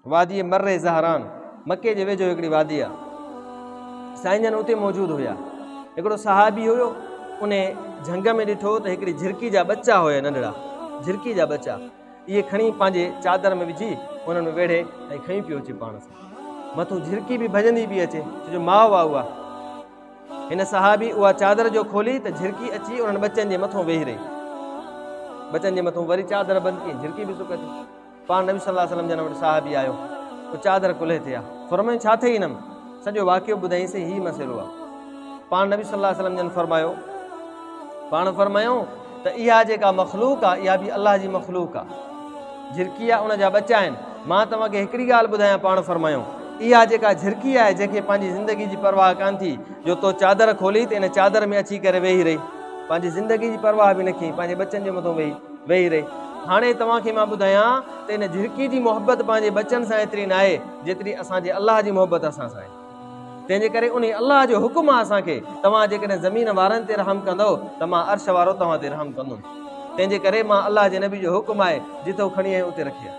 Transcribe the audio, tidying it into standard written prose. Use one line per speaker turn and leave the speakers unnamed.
वादी मर्रे ज़हरान, मके जे वेझो हिकिड़ी वादी आहे। साईं जन उते मौजूदु हुया। हिकिड़ो सहाबी हुयो, उन झंग में ॾिठो त हिकिड़ी झिरकी जा बच्चा हुया, नंढड़ा झिरकी जा बच्चा। इहे खणी पंहिंजे चादर में विझी उन्हनि में वेढ़े ऐं खणी पियो अचे पाण सां। मथां झिरकी बि भॼंदी पई अचे, छो जो माउ आहे उहा। हिन सहाबी उहा चादर जो खोली त झिरकी अची उन्हनि बच्चनि जे मथां वेही रही। बच्चनि जे मथां वरी चादर बंदि कई, झिरकी बि सुक थी। पाण नबी सल्लल्लाहु अलैहि वसल्लम जन वटि सहाबी आयो, उहो चादर कुल्हे ते आहे। फरमायो छा थिए हिनमि? सॼो वाक़ियो ॿुधाईंसीं, ही मसइलो आहे। पाण नबी सल्लल्लाहु अलैहि वसल्लम जन फरमायो त इहा जेका मख़लूक आहे, इहा बि अलाह जी मख़लूक आहे। झिरकी आहे, उन जा बच्चा आहिनि। मां तव्हांखे हिकिड़ी ॻाल्हि ॿुधायां, पाण फरमायो इहा जेका झिरकी आहे, जंहिंखे पंहिंजी ज़िंदगी जी परवाह कान थी, जो तो चादर खोली त इन चादर में अची करे वेही रही, पंहिंजी ज़िंदगी जी परवाह बि न कई, पंहिंजे बच्चनि जे मथां वेही रही। हाणे तव्हांखे मां ॿुधायां त इन झिरकी जी मोहबत पंहिंजे बच्चनि सां एतिरी न आहे जेतिरी असांजे अलाह जी मोहबत असां सां आहे। तंहिंजे करे उन अलाह जो हुकुम आहे असांखे, तव्हां जेकॾहिं ज़मीन वारनि ते रहम कंदव त मां अर्श वारो तव्हां ते रहम कंदुमि। तंहिंजे करे मां अलाह जे नबी जो हुकुम आहे, जिथो खणी आयो उते रखिया।